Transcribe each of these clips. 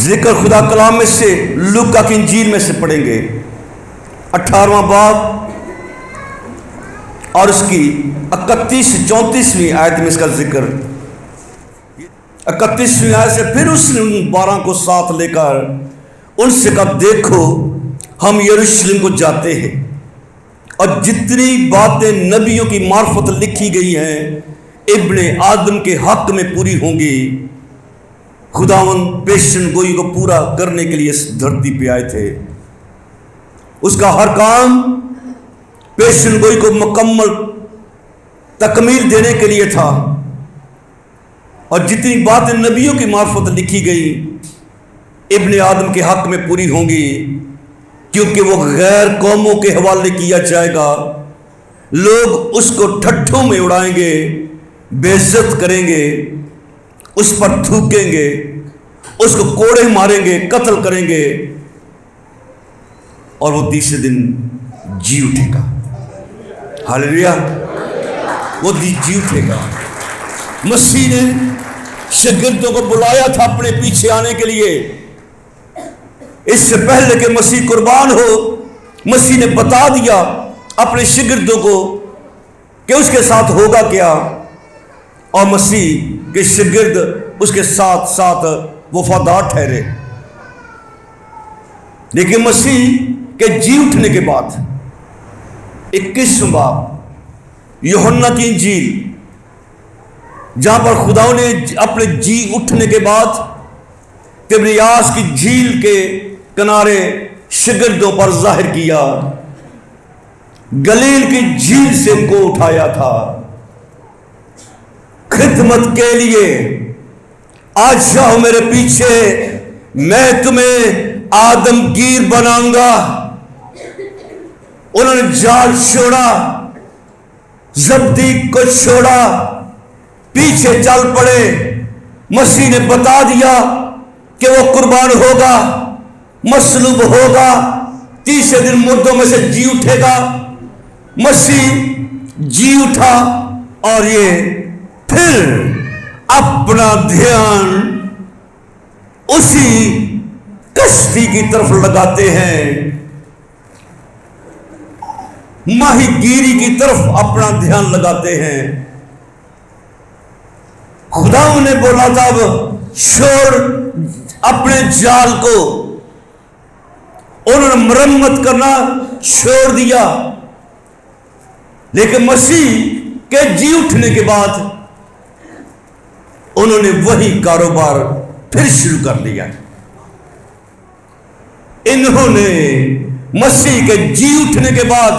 जिक्र खुदा कलाम में से लूका की इंजील में से पढ़ेंगे 18वां बाब और उसकी 31-34वीं आयत में इसका जिक्र। 31वीं आयत से फिर उसने उन 12 को साथ लेकर उनसे कहा, देखो हम यरूशलेम को जाते हैं और जितनी बातें नबियों की मार्फत लिखी गई हैं इब्ने आदम के हक में पूरी होंगी। खुदावन पेशन गोई को पूरा करने के लिए इस धरती पे आए थे। उसका हर काम पेशन गोई को मुकम्मल तकमील देने के लिए था और जितनी बातें नबियों की मार्फत लिखी गई इब्ने आदम के हक में पूरी होंगी, क्योंकि वो गैर कौमों के हवाले किया जाएगा। लोग उसको ठट्ठों में उड़ाएंगे, बेइज्जत करेंगे, उस पर थूकेंगे, उसको कोड़े मारेंगे, कत्ल करेंगे और वो तीसरे दिन जी उठेगा। हालेलुया, वो जी उठेगा। मसीह ने शागिर्दों को बुलाया था अपने पीछे आने के लिए। इससे पहले कि मसीह कुर्बान हो, मसीह ने बता दिया अपने शागिर्दों को कि उसके साथ होगा क्या, और मसीह के शागिर्द उसके साथ साथ वफादार ठहरे। लेकिन मसीह के जी उठने के बाद 21वां बाब यूहन्ना की इंजील, जहां पर खुदा ने अपने जी उठने के बाद तिब्रियास की झील के किनारे शागिर्दों पर जाहिर किया, गलील की झील से इनको उठाया था खिदमत के लिए। आज जाओ मेरे पीछे, मैं तुम्हें आदमगीर बनाऊंगा। उन्होंने जाल छोड़ा, जब्दी को छोड़ा, पीछे चल पड़े। मसीह ने बता दिया कि वो कुर्बान होगा, मसलूब होगा, तीसरे दिन मुर्दों में से जी उठेगा। मसीह जी उठा और ये फिर अपना ध्यान उसी कश्ती की तरफ लगाते हैं, माहीगीरी की तरफ अपना ध्यान लगाते हैं। खुदा ने बोला था अब छोड़ अपने जाल को, उन्होंने मरम्मत करना छोड़ दिया। लेकिन मसीह के जी उठने के बाद उन्होंने वही कारोबार फिर शुरू कर लिया। इन्होंने मसीह के जी उठने के बाद,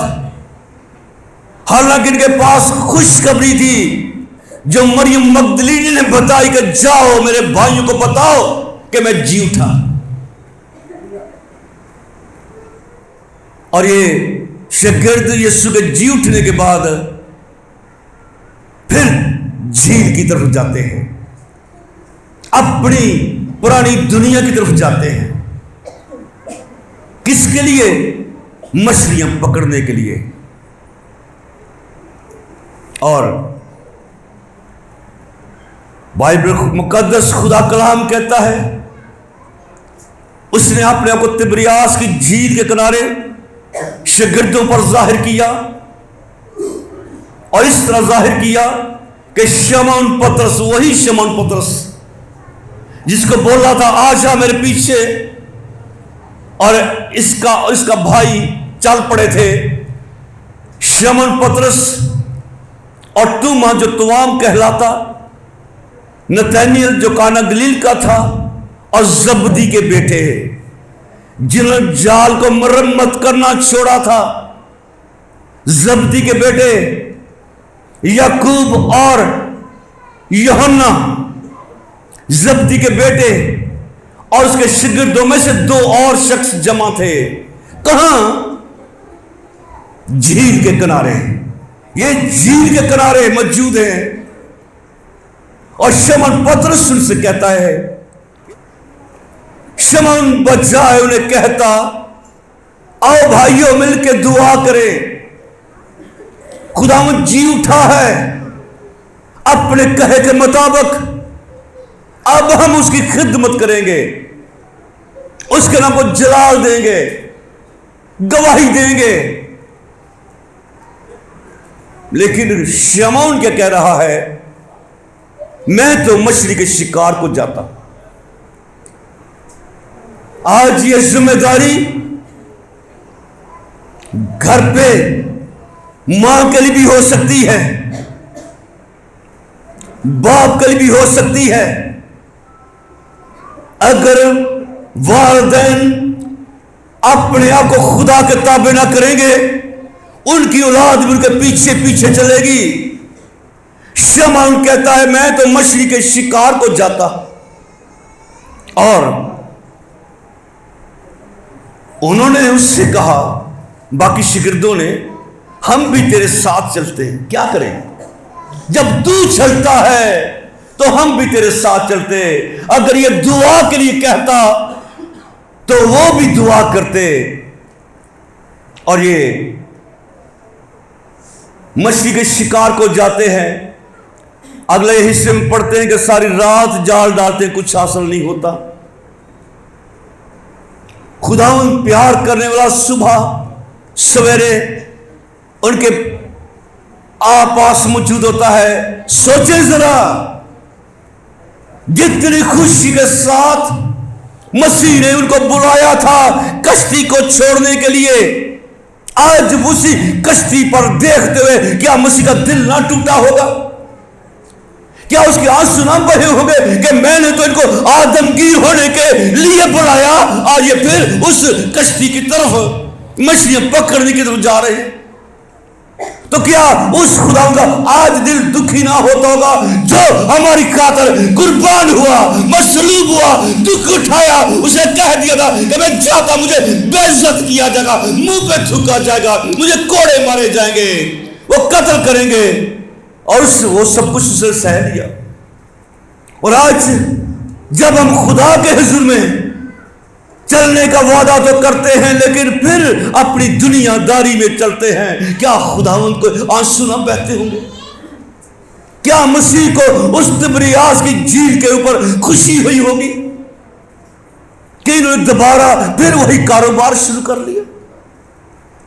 हालांकि इनके पास खुशखबरी थी जो मरियम मगदलीनी ने बताई कि जाओ मेरे भाइयों को बताओ कि मैं जी उठा, और ये शागिर्द यीशु के जी उठने के बाद फिर झील की तरफ जाते हैं, अपनी पुरानी दुनिया की तरफ जाते हैं। किसके लिए? मछलियां पकड़ने के लिए। और बाइबल मुकद्दस खुदा कलाम कहता है उसने अपने आप को तिब्रियास की झील के किनारे शागिर्दों पर जाहिर किया, और इस तरह जाहिर किया कि शमौन पतरस, वही शमौन पतरस जिसको बोला था आ जा मेरे पीछे, और इसका भाई चल पड़े थे। शमौन पतरस और तुमा जो तुआम कहलाता, नतनएल जो काना गलील का था, और जब्दी के बेटे जिन्होंने जाल को मरम्मत करना छोड़ा था। जब्दी के बेटे याकूब और यूहन्ना, जब्दी के बेटे, और उसके शागिर्दों में से 2 और शख्स जमा थे। कहां? झील के किनारे। ये झील के किनारे मौजूद हैं। और शमौन पतरस उनसे कहता है, शमौन बजाए उन्हें कहता, आओ भाइयों मिलके दुआ करें, खुदावंद जी उठा है, अपने कहे के मुताबिक अब हम उसकी खिदमत करेंगे। उसके नाम को जलाल देंगे, गवाही देंगे। लेकिन शमौन क्या कह रहा है? मैं तो मछली के शिकार को जाता। आज ये जिम्मेदारी घर पे मां के लिए भी हो सकती है, बाप के लिए भी हो सकती है। अगर वालिदैन अपने आप को खुदा के ताबे ना करेंगे, उनकी औलाद भी उनके पीछे पीछे चलेगी। शमौन कहता है मैं तो मछली के शिकार को जाता, और उन्होंने उससे कहा, बाकी शिगिर्दों ने, हम भी तेरे साथ चलते हैं। क्या करें? जब तू चलता है तो हम भी तेरे साथ चलते। अगर ये दुआ के लिए कहता तो वो भी दुआ करते। और ये मछली के शिकार को जाते हैं। अगले हिस्से में पढ़ते हैं कि सारी रात जाल डालते, कुछ हासिल नहीं होता। खुदावंद प्यार करने वाला सुबह सवेरे उनके आपास मौजूद होता है। सोचे जरा, जितनी खुशी के साथ मसीह ने उनको बुलाया था कश्ती को छोड़ने के लिए, आज उसी कश्ती पर देखते हुए क्या मसीह का दिल ना टूटा होगा? क्या उसके आंसू ना बहे होंगे कि मैंने तो इनको आदमगीर होने के लिए बुलाया, और ये फिर उस कश्ती की तरफ मछलियां पकड़ने की तरफ जा रहे हैं? तो क्या उस खुदा का आज दिल दुखी ना होता होगा, जो हमारी खातिर कुर्बान हुआ, मसलूब हुआ, दुख उठाया? उसने कह दिया था कि मैं जाता, मुझे बेइज्जत किया जाएगा, मुंह पे थूका जाएगा, मुझे कोड़े मारे जाएंगे, वो कत्ल करेंगे, और वो सब कुछ उसे सह लिया। और आज जब हम खुदा के हुजूर में चलने का वादा तो करते हैं, लेकिन फिर अपनी दुनियादारी में चलते हैं, क्या खुदावंद को आंसू ना बहते होंगे? क्या मसीह को उस तिबरियास की झील के ऊपर खुशी हुई होगी कि इन्होंने दोबारा फिर वही कारोबार शुरू कर लिया?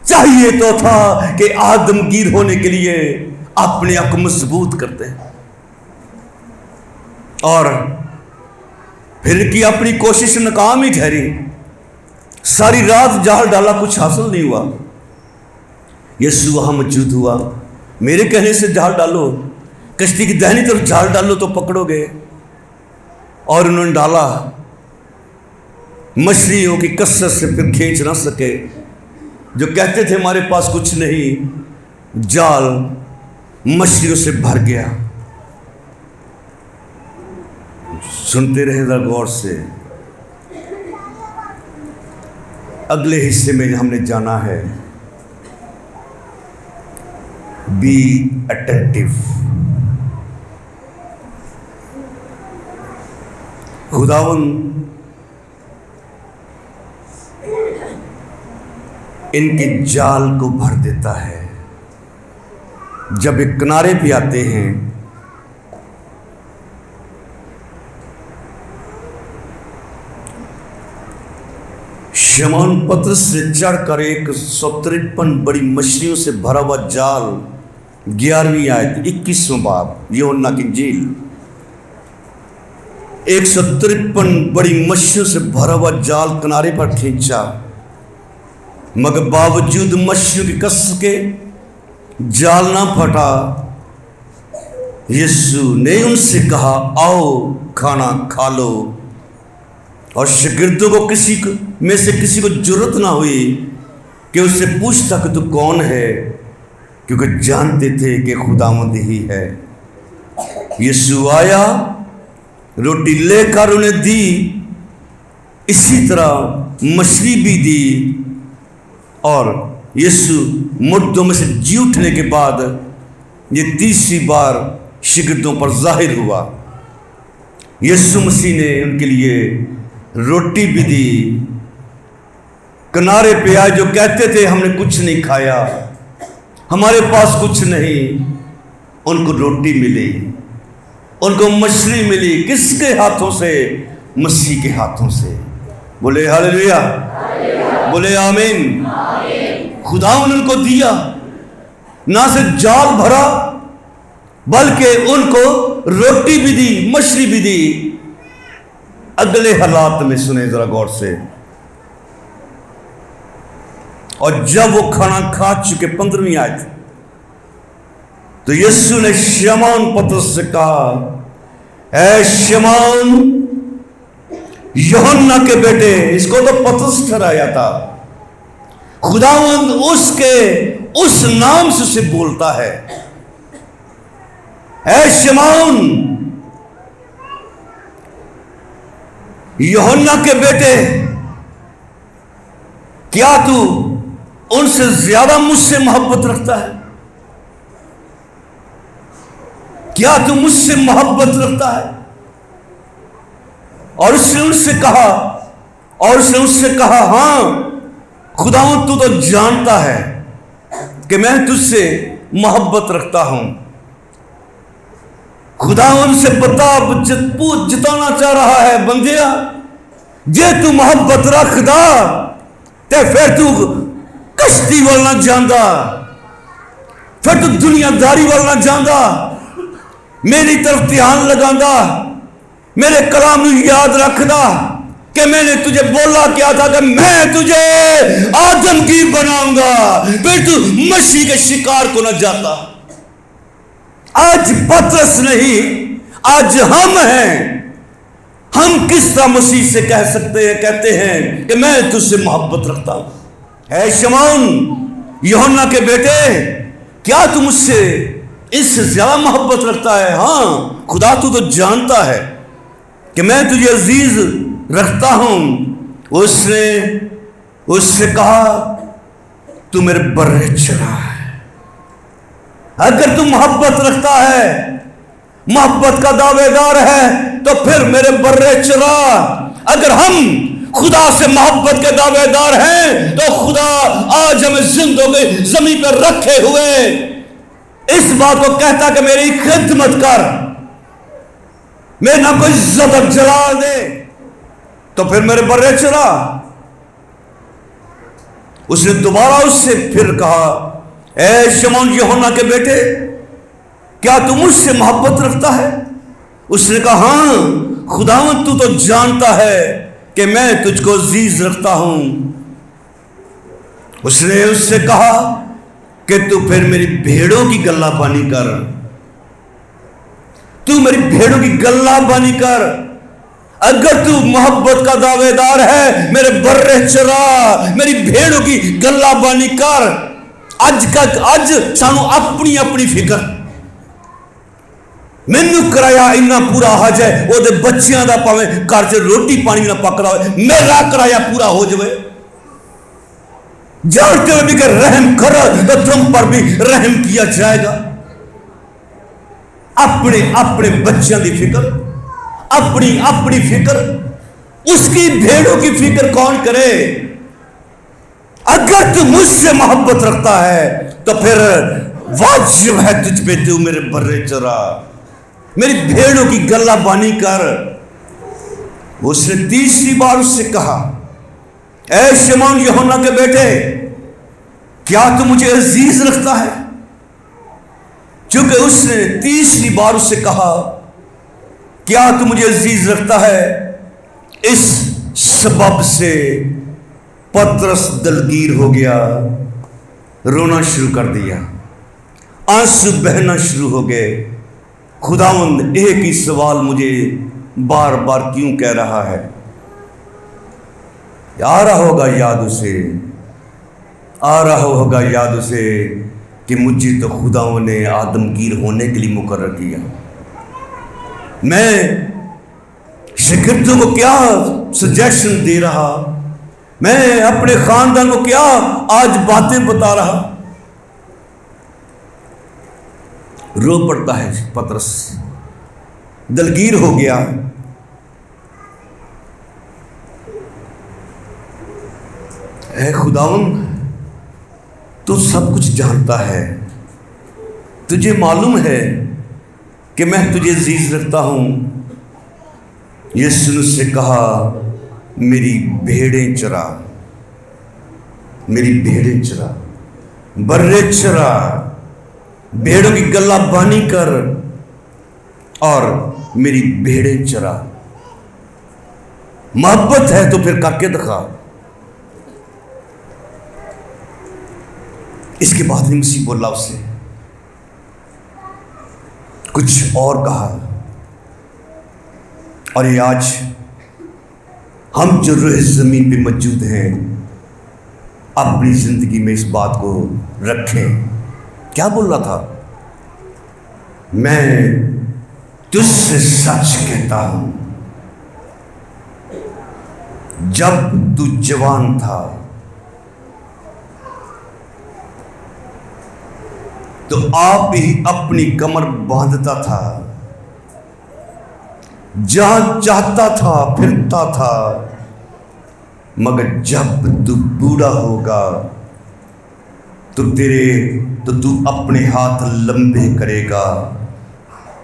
चाहिए तो था कि आदमगीर होने के लिए अपने आप को मजबूत करते हैं, और फिर की अपनी कोशिश नाकाम ही ठहरी। सारी रात जाल डाला, कुछ हासिल नहीं हुआ। यीशु वहां मौजूद हुआ। मेरे कहने से जाल डालो, कश्ती की दाहिनी तरफ जाल डालो तो पकड़ोगे। और उन्होंने डाला। मछलियों की कसरत से फिर खींच ना सके। जो कहते थे हमारे पास कुछ नहीं, जाल मछलियों से भर गया। सुनते रहेगा गौर से। अगले हिस्से में हमने जाना है, बी अटेंटिव। खुदावंद इनके जाल को भर देता है। जब एक किनारे पे आते हैं, शमौन पतरस से चढ़कर 153 बड़ी मछलियों से भरा हुआ जाल, 11वीं आयत 21वां बाब यूहन्ना की इंजील। 153 बड़ी मछलियों से भरा हुआ जाल किनारे पर खींचा, मगर बावजूद मछलियों की कसरत के जाल ना फटा। यीशु ने उनसे कहा, आओ खाना खा लो। और शागिर्दों को में से किसी को जरूरत ना हुई कि उससे पूछता कि तू कौन है, क्योंकि जानते थे कि खुदावंद ही है। यीशु आया, रोटी लेकर उन्हें दी, इसी तरह मछली भी दी। और यीशु मुर्दों में से जी उठने के बाद ये तीसरी बार शागिर्दों पर जाहिर हुआ। यीशु मसीह ने उनके लिए रोटी भी दी। किनारे पे आए जो कहते थे हमने कुछ नहीं खाया, हमारे पास कुछ नहीं, उनको रोटी मिली, उनको मछली मिली। किसके हाथों से? मसीह के हाथों से। बोले हालेलुया, बोले आमीन। खुदा उनको दिया, ना सिर्फ जाल भरा बल्कि उनको रोटी भी दी, मछली भी दी। अगले हालात में सुने जरा गौर से। और जब वो खाना खा चुके 15वीं आयत, तो यीशु ने शमौन पतरस से कहा, ऐ शमौन यूहन्ना के बेटे, इसको तो पतरस ठहराया था, खुदावंद उसके उस नाम से उसे बोलता है, ऐ शमौन यूहन्ना के बेटे, क्या तू उनसे ज्यादा मुझसे मोहब्बत रखता है? क्या तू मुझसे मोहब्बत रखता है? और उसने उससे कहा, हां खुदावंद तू तो जानता है कि मैं तुझसे मोहब्बत रखता हूं। खुदावंद से जताना चाह रहा है, बंदिया जे तू मोहब्बत रखदा ते फिर तू कश्ती वाल ना जांदा, फिर तू दुनियादारी वाल ना जांदा, मेरी तरफ ध्यान लगांदा, मेरे कलाम को याद रखदा कि मैंने तुझे बोला क्या था कि मैं तुझे आदम की बनाऊंगा, फिर तू मछली के शिकार को न जाता। आज पतरस नहीं, आज हम हैं। हम किस तरह मसीह से कहते हैं कि मैं तुझसे मोहब्बत रखता हूं। है शमौन यूहन्ना के बेटे, क्या तू मुझसे इससे ज्यादा मोहब्बत रखता है? हां खुदा तू तो जानता है कि मैं तुझे अजीज रखता हूं। उससे कहा, तू मेरे बर्रे चरा है। अगर तू मोहब्बत रखता है, मोहब्बत का दावेदार है, तो फिर मेरे बर्रे चरा। अगर हम खुदा से मोहब्बत के दावेदार हैं, तो खुदा आज हमें जिंदगी जमीन पर रखे हुए इस बात को कहता कि मेरी खिदमत कर, मेरे नाम को इज्जत जला दे, तो फिर मेरे बर्रे चरा। उसने दोबारा उससे फिर कहा, ऐ शमौन यूहन्ना के बेटे, क्या तू मुझसे मोहब्बत रखता है? उसने कहा, हां खुदावंद तू तो जानता है कि मैं तुझको अजीज रखता हूं। उसने उससे कहा कि तू फिर मेरी भेड़ों की गल्लाबानी कर, तू मेरी भेड़ों की गल्लाबानी कर। अगर तू मोहब्बत का दावेदार है, मेरे बर्रे चरा, मेरी भेड़ों की गल्लाबानी कर। अज सानू अपनी अपनी फिक्र, मैनू किराया इन्ना पूरा आ जाए, वो बच्चों का भावे घर च रोटी पानी ना पकड़ा हो, मेरा किराया पूरा हो जाए। जानते हुए भी कि रहम करो तो तुम पर भी रहम किया जाएगा। अपने अपने बच्चों की फिक्र, अपनी अपनी फिक्र, उसकी भेड़ों की फिक्र कौन करे? अगर तू मुझसे मोहब्बत रखता है तो फिर वाजिब है तुझ पे तू मेरे बर्रे चरा, मेरी भेड़ों की गल्लाबानी कर। उसने तीसरी बार उससे कहा, ऐ शमौन यूहन्ना के बेटे, क्या तू मुझे अजीज रखता है? क्योंकि उसने तीसरी बार उससे कहा, क्या तू मुझे अजीज रखता है, इस सबब से पतरस दलगीर हो गया, रोना शुरू कर दिया, आंसू बहना शुरू हो गए। खुदावंद एक ही सवाल मुझे बार बार क्यों कह रहा है? आ रहा होगा याद उसे, आ रहा होगा याद उसे कि मुझे तो खुदावंद ने आदमगीर होने के लिए मुकर्रर किया। मैं शिगिर्दों को क्या सजेशन दे रहा, मैं अपने खानदान को क्या आज बातें बता रहा। रो पड़ता है पतरस, दलगीर हो गया। ऐ खुदावंद, तू सब कुछ जानता है, तुझे मालूम है कि मैं तुझे अजीज रखता हूं। यीशु ने उससे कहा, मेरी भेड़ें चरा, मेरी भेड़ें चरा, बर्रे चरा, भेड़ों की गल्लाबानी कर और मेरी भेड़ें चरा। मोहब्बत है तो फिर करके दिखा। इसके बाद भी मसीह बोला उससे कुछ और कहा। और ये आज हम जो रूह ज़मीन पे मौजूद हैं अपनी ज़िंदगी में इस बात को रखें। क्या बोल रहा था? मैं तुझसे सच कहता हूं, जब तू जवान था तो आप ही अपनी कमर बांधता था, जहां चाहता था फिरता था, मगर जब तू बूढ़ा होगा तो तू अपने हाथ लंबे करेगा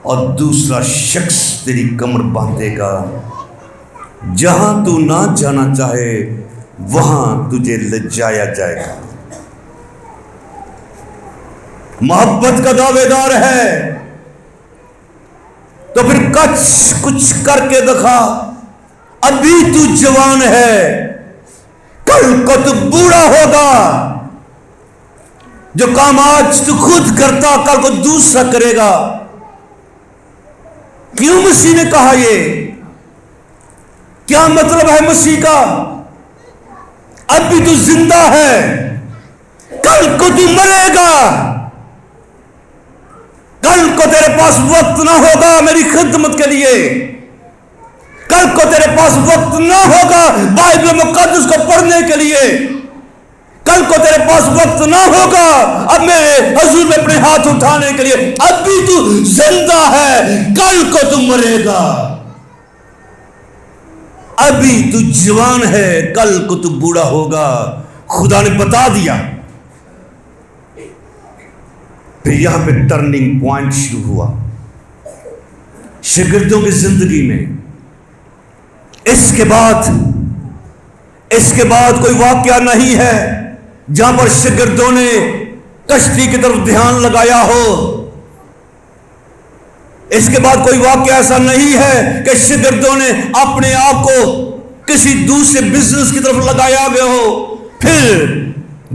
और दूसरा शख्स तेरी कमर बांधेगा। जहां तू ना जाना चाहे वहां तुझे ले जाया जाएगा। मोहब्बत का दावेदार है तो फिर कुछ करके दिखा। अभी तू जवान है, कल को तू बूढ़ा होगा। जो काम आज तू खुद करता कल को दूसरा करेगा। क्यों मसीह ने कहा ये? क्या मतलब है मसीह का? अभी तू जिंदा है, कल को तू मरेगा। कल को तेरे पास वक्त ना होगा मेरी खिदमत के लिए। कल को तेरे पास वक्त ना होगा बाइबल मुकद्दस को पढ़ने के लिए। कल को तेरे पास वक्त ना होगा अब मेरे हुजूर में अपने हाथ उठाने के लिए। अभी तू जिंदा है, कल को तू मरेगा। अभी तू जवान है, कल को तू बूढ़ा होगा। खुदा ने बता दिया। फिर यहां पे टर्निंग पॉइंट शुरू हुआ शागिर्दों की जिंदगी में। इसके बाद कोई वाकया नहीं है जहां पर शागिर्दों ने कश्ती की तरफ ध्यान लगाया हो। इसके बाद कोई वाकया ऐसा नहीं है कि शागिर्दों ने अपने आप को किसी दूसरे बिजनेस की तरफ लगाया गया हो। फिर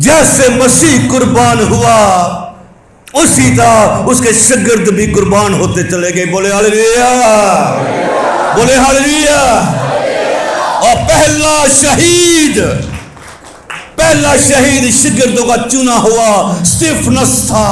जैसे मसीह कुर्बान हुआ उसी तरह उसके शागिर्द भी कुर्बान होते चले गए। बोले हालेलुया, बोले हालेलुया। और पहला शहीद शागिर्दों का चुना हुआ स्तिफनस था,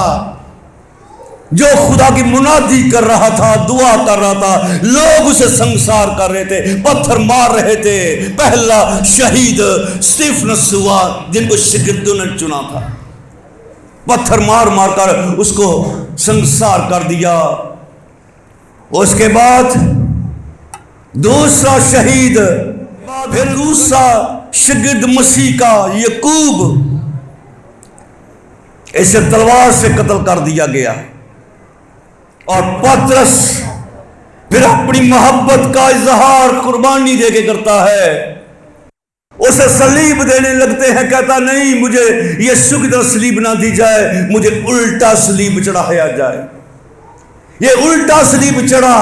जो खुदा की मुनादी कर रहा था, दुआ कर रहा था। लोग उसे संसार कर रहे थे, पत्थर मार रहे थे। पहला शहीद स्तिफनस हुआ जिनको शागिर्दों ने चुना था। पत्थर मार मार कर उसको संसार कर दिया। उसके बाद दूसरा शहीद, फिर दूसरा शागिर्द मसीह का याकूब, इसे तलवार से कत्ल कर दिया गया। और पतरस फिर अपनी मोहब्बत का इजहार कुर्बानी देके करता है। उसे सलीब देने लगते हैं, कहता नहीं मुझे यीशु की तरह सलीब ना दी जाए, मुझे उल्टा सलीब चढ़ाया जाए। ये उल्टा सलीब चढ़ा,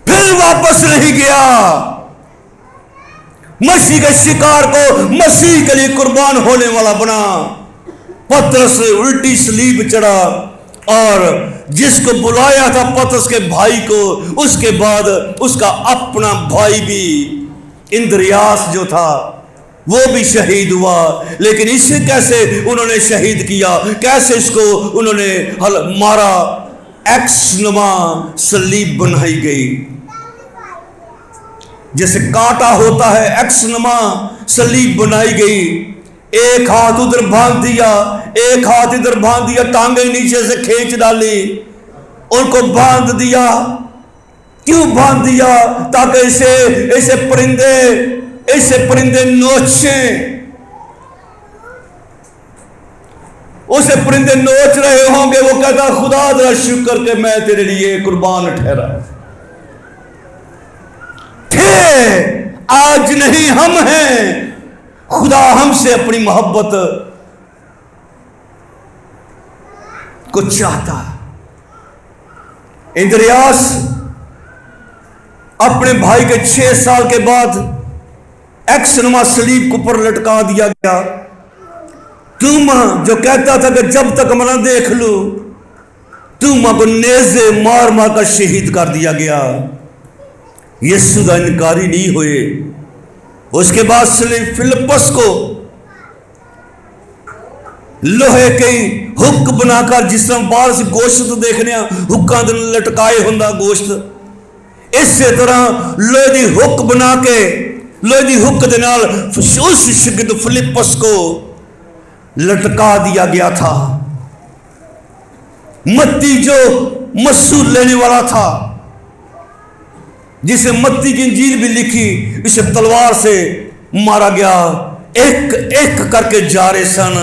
फिर वापस नहीं गया। मसीह के शिकार को मसीह के लिए कुर्बान होने वाला बना। पतरस उल्टी सलीब चढ़ा और जिसको बुलाया था पतरस के भाई को, उसके बाद उसका अपना भाई भी इंद्रियास जो था वो भी शहीद हुआ। लेकिन इसे कैसे उन्होंने शहीद किया, कैसे इसको उन्होंने मारा? एक्स नुमा सलीब बनाई गई। जैसे कांटा होता है, एक्स नुमा सलीब बनाई गई। एक हाथ उधर बांध दिया, एक हाथ इधर बांध दिया, टांगे नीचे से खींच डाली, उनको बांध दिया। क्यों बांध दिया? ताकि ऐसे परिंदे नोचें। उसे परिंदे नोच रहे होंगे, वो कहता खुदा तेरा शुक्र के मैं तेरे लिए कुर्बान ठहरा। थे आज नहीं हम हैं। खुदा हमसे अपनी मोहब्बत को चाहता। इंद्रियास अपने भाई के 6 साल के बाद एक्सनुमा सलीब के ऊपर लटका दिया गया। तूमा जो कहता था कि जब तक मैं देख लूं, तूमा को नेज़े मार मार कर शहीद कर दिया गया। यीशु का इनकारी नहीं हुए। उसके बाद फिलिप्पस को लोहे के हुक बनाकर, जिस तरह बाहर से गोश्त देखने हुक्का लटकाए होंदा गोश्त, इसी तरह लोहे की हुक बना के लोहे की हुक दे नाल उस शिगिर्द फिलिप्पस को लटका दिया गया था। मत्ती जो मसूल लेने वाला था, जिसे मत्ती की इंजील भी लिखी, इसे तलवार से मारा गया। एक एक करके जा रहे सन,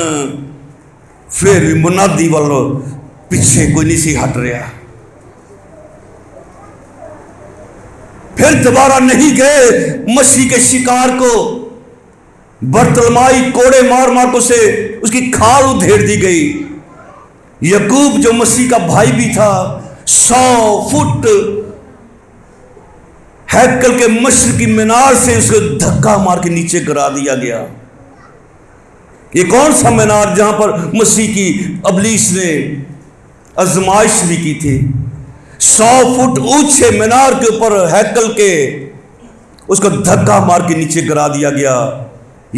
फिर भी मुनादी वालों पीछे कोई नहीं सी हट रहा। फिर दोबारा नहीं गए मसीह के शिकार को। बरतलमाई कोड़े मार मार को से उसकी खाल उधेड़ दी गई। यकूब जो मसीह का भाई भी था, 100 फुट हैकल के मशरकी मीनार से उसको धक्का मार के नीचे गिरा दिया गया। ये कौन सा मीनार जहां पर मसीह की अबलीस ने आजमाइश भी की थी। 100 फुट ऊंचे मीनार के ऊपर हैकल के उसको धक्का मार के नीचे गिरा दिया गया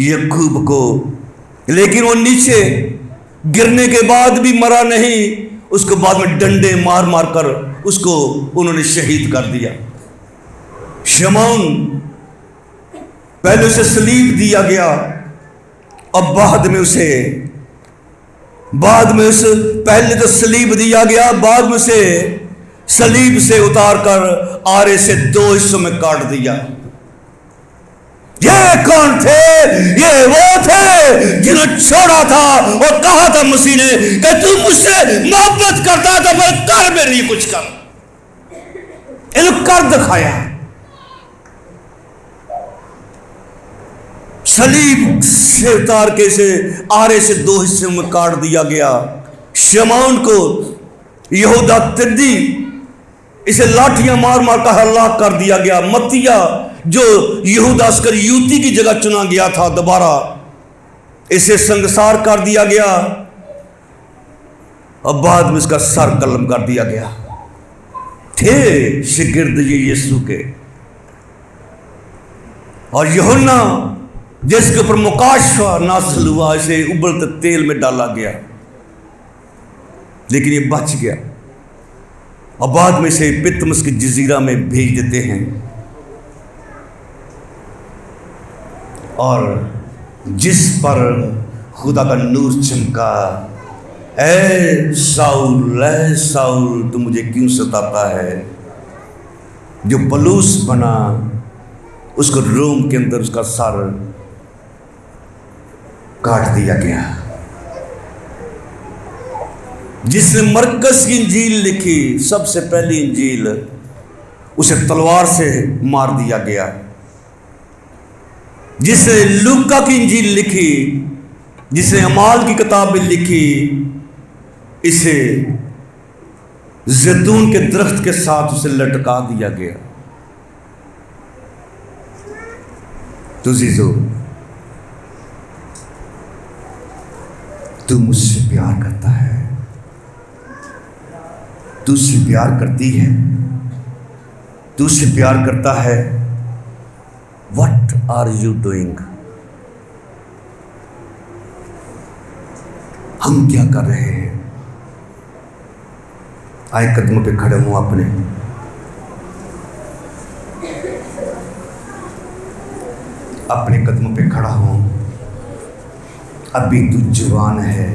यकूब को। लेकिन वो नीचे गिरने के बाद भी मरा नहीं। उसको बाद में डंडे मार मार कर उसको उन्होंने शहीद कर दिया। शमौन पहले उसे सलीब दिया गया और बाद में उसे पहले तो सलीब दिया गया, बाद में उसे सलीब से उतार कर आरे से 2 हिस्सों में काट दिया। ये कौन थे? ये वो थे जिन्हें छोड़ा था और कहा था मसीह ने कि तू मुझसे मोहब्बत करता था पर कर मेरे लिए कुछ कर। इन्हें कर दिखाया। सलीब से उतार के से आरे से 2 हिस्सों में काट दिया गया। शमौन को यहूदा तिद्दी इसे लाठियां मार मार कर हलाक कर दिया गया। मत्तिया जो यहूदा इस्करियोती की जगह चुना गया था, दोबारा इसे संगसार कर दिया गया और बाद में इसका सर कलम कर दिया गया। थे शिगिर्द ये यीशु के। और यूहन्ना जिसके ऊपर मुकाशवा नाज़िल हुआ, इसे उबलते तेल में डाला गया, लेकिन ये बच गया और बाद में इसे पितमस के जजीरा में भेज देते हैं। और जिस पर खुदा का नूर चमका, ऐ साउल तू मुझे क्यों सताता है। जो पलूस बना, उसको रोम के अंदर उसका सर काट दिया गया। जिसने मरकस की इंजील लिखी, सबसे पहली इंजील, उसे तलवार से मार दिया गया। जिसने लूका की इंजील लिखी, जिसने अमाल की किताबें लिखी, इसे जैतून के दरख्त के साथ उसे लटका दिया गया। तो जीजो, तू मुझसे प्यार करता है, तुझसे प्यार करती है, तुझसे प्यार करता है। What are you doing? हम क्या कर रहे हैं? आए कदमों पे खड़े हूं, अपने कदमों पे खड़ा हूं। अभी तू जवान है,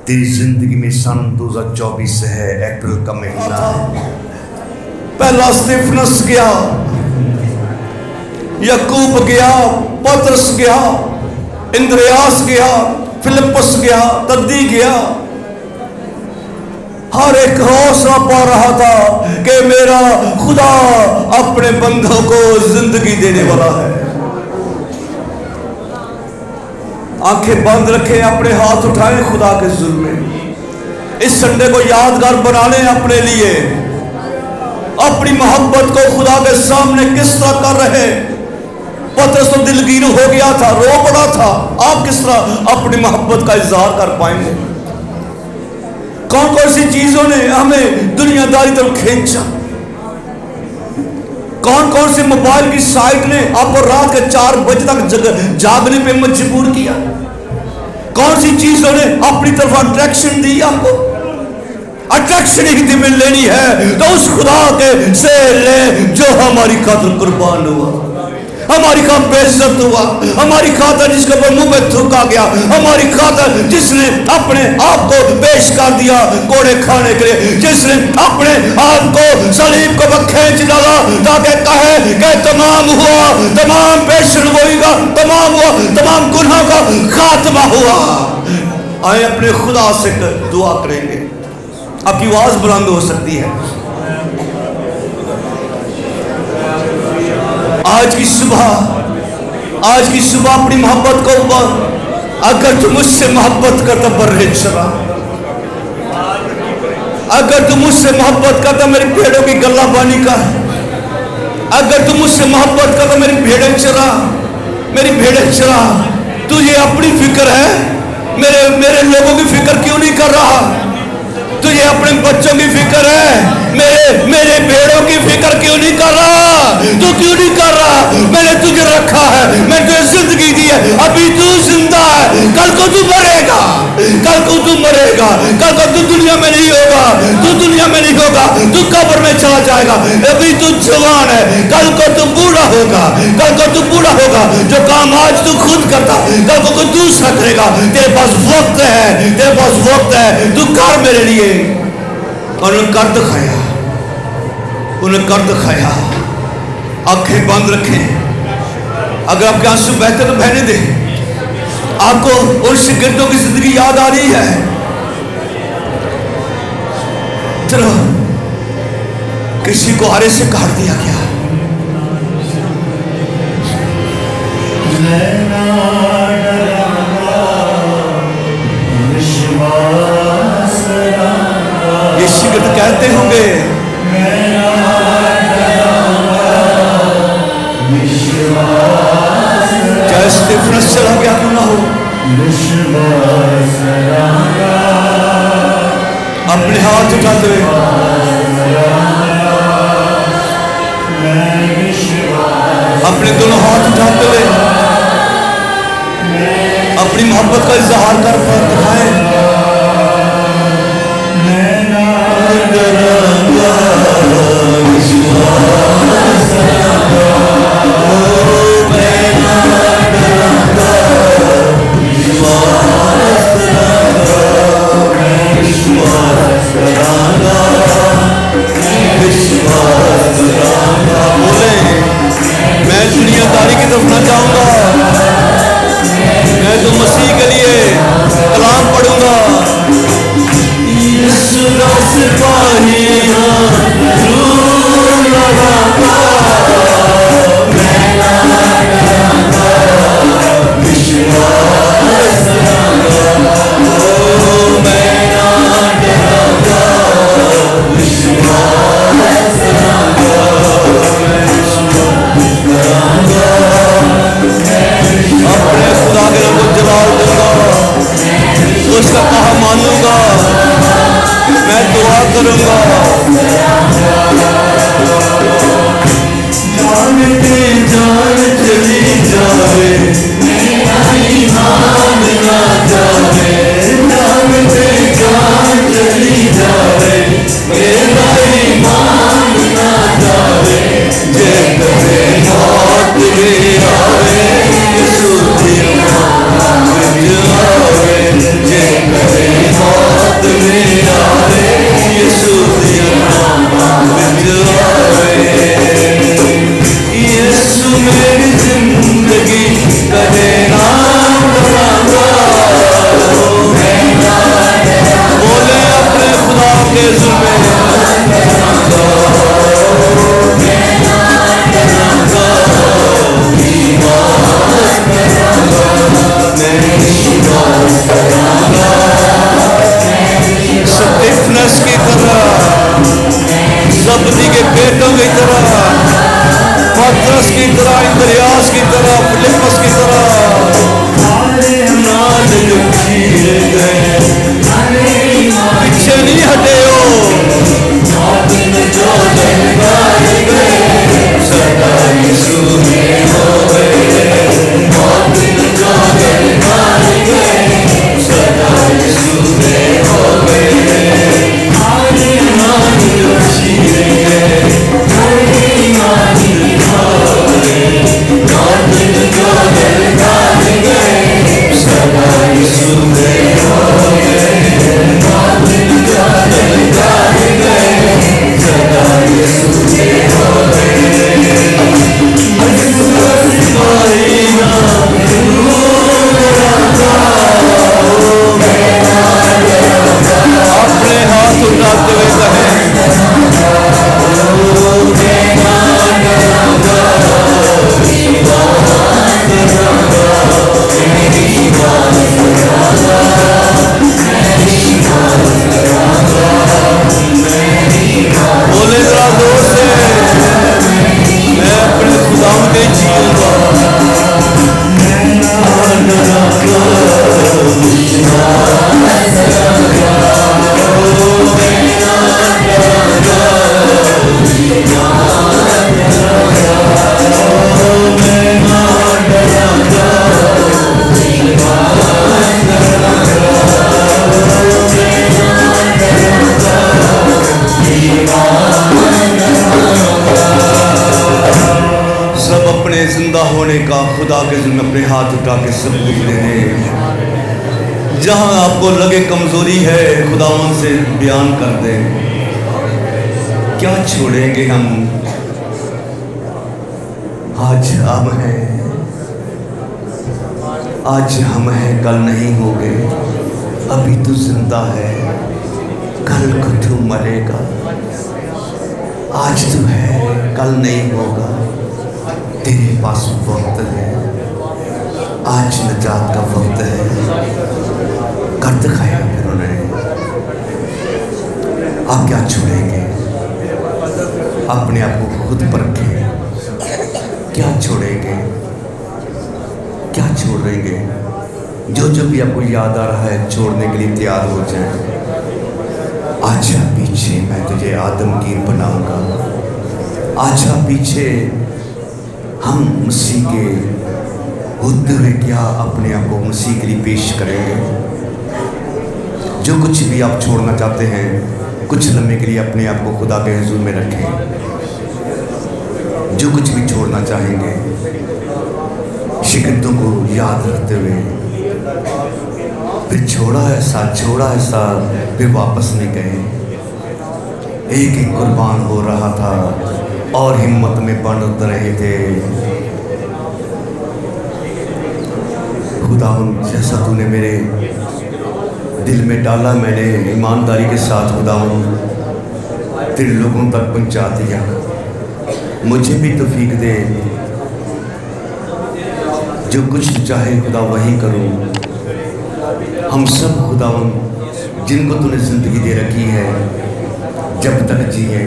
तेरी जिंदगी में सन 2024 है, अप्रैल का महीना है। पहला स्तिफनस गया, यकूब गया, पतरस गया, इंद्रियास गया, फिलिप्पस गया, तद्दी गया। हर एक हौसला पा रहा था कि मेरा खुदा अपने बंदों को जिंदगी देने वाला है। आंखें बंद रखें, अपने हाथ उठाएं खुदा के जुल्म में। इस संडे को यादगार बना लें अपने लिए। अपनी मोहब्बत को खुदा के सामने किस तरह कर रहे। पतरस तो दिलगीर हो गया था, रो पड़ा था। आप किस तरह अपनी मोहब्बत का इजहार कर पाएंगे? कौन कौन सी चीजों ने हमें दुनियादारी तरफ खींचा? कौन कौन से मोबाइल की साइट ने आपको रात के 4 बजे तक जागने पे मजबूर किया? कौन सी चीजों ने अपनी तरफ अट्रैक्शन दी आपको? अट्रैक्शन ही दिल में लेनी है तो उस खुदा के से ले जो हमारी खातिर कुर्बान हुआ, हमारी खातिर बेइज्जत हुआ, हमारी खातिर जिसके ऊपर मुंह पे थूका गया, हमारी खातिर जिसने अपने आप को पेश कर दिया कोड़े खाने के लिए, जिसने अपने आप को सलीब को खींच डाला ताकि कहे कि तमाम हुआ, तमाम पेशगोई का तमाम हुआ, तमाम गुनाह का खात्मा हुआ। आए अपने खुदा से दुआ करेंगे। आपकी आवाज बुलंद हो सकती है। आज की सुबह अपनी मोहब्बत को अगर तुम मुझसे मोहब्बत करता बर्रे चला, अगर तुम मुझसे मोहब्बत करता मेरी भेड़ों की गला बानी का, अगर तुम मुझसे मोहब्बत करता मेरी भेड़ें चरा, मेरी भेड़ें चरा। तुझे अपनी फिक्र है, मेरे लोगों की फिक्र क्यों नहीं कर रहा? तुझे अपने बच्चों की फिक्र है, मेरे भेड़ों की फिक्र क्यों नहीं कर रहा? तू क्यों नहीं कर रहा? मैंने तुझे रखा है, मैंने तुझे जिंदगी दी है, अभी तू जिंदा है, कल को तू मरेगा, कल को तू मरेगा, कल को तू दुनिया में नहीं होगा, तू दुनिया में नहीं होगा, तू कब्र में चला जाएगा। अभी तू जवान है, कल को तू बूढ़ा होगा, कल को तू बूढ़ा होगा। जो काम आज तू खुद करता कल को कोई दूसरा करेगा। तेरे पास वक्त है, तेरे पास वक्त है, तू कर मेरे लिए। उन्होंने कर दिखाया, उन्होंने कर दिखाया। आंखें बंद रखें। अगर आपके आंसू बहते तो बहने दे। आपको उन शिगिर्दों की जिंदगी याद आ रही है? चलो, किसी को आरे से काट दिया गया, ये शिगिर्द कहते होंगे चाहे स्टीफनस चला गया क्यों ना हो, अपने हाथ उठाते हुए अपने दोनों हाथ उठाते हुए अपनी मोहब्बत का इजहार कर दिखाएं। मैं दुनियादारी की तरफ ना जाऊंगा, मैं तो मसीह के लिए कलाम पढ़ूंगा। जबदी के बेटों की तरह, पतरस की तरह, इंद्रियास की तरह, फिलिप्पस की तरह नाद जो चीरे गए, पीछे नहीं हटे हो। सदा यीशु में हो गए, सदा यीशु में हो गए, नाद जो चीरे गए, नाद जो गए, सदा यीशु में हो गए, सदा यीशु में हो अपने हाथ उठाते हुए कहें, बोले जरा जोर से, मैं अपने खुदावंद के जीऊंगा। सब अपने जिंदा होने का खुदा के जिम्मे अपने हाथ उठा के सबूत दे दें। जहां आपको लगे कमजोरी है, खुदावन से बयान कर दें। क्या छोड़ेंगे हम? आज हम हैं, आज हम हैं, कल नहीं होंगे। अभी तू जिंदा है, कल को तू मरेगा। आज तू है, कल नहीं होगा। तेरे पास वक्त है, आज नजात का वक्त है। कर दिखाया फिर उन्हें। आप क्या छोड़ेंगे? अपने आप को खुद परखें। क्या छोड़ेंगे? क्या छोड़ेंगे? जो जो भी आपको याद आ रहा है, छोड़ने के लिए तैयार हो जाए। आजा पीछे, मैं तुझे आदमगीर बनाऊंगा। आजा पीछे, हम मसीह के होते हुए क्या अपने आप को मसीह के लिए पेश करेंगे। जो कुछ भी आप छोड़ना चाहते हैं, कुछ लम्हे के लिए अपने आप को खुदा के हुजूर में रखें। जो कुछ भी छोड़ना चाहेंगे, शिकंतों को याद रखते हुए, फिर छोड़ा ऐसा, फिर वापस नहीं गए। एक एक कुर्बान हो रहा था और हिम्मत में बढ़ रहे थे। खुदावन, जैसा तूने मेरे दिल में डाला, मैंने ईमानदारी के साथ खुदावन तेरे लोगों तक पहुंचा दिया। मुझे भी तौफीक दे, जो कुछ चाहे खुदा वही करूं। हम सब खुदावन जिनको तूने ज़िंदगी दे रखी है, जब तक जिए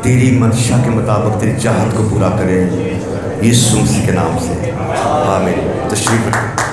तेरी मंशा के मुताबिक तेरी चाहत को पूरा करें। यीशु मसीह के नाम से आमीन। तशरीफ रखें।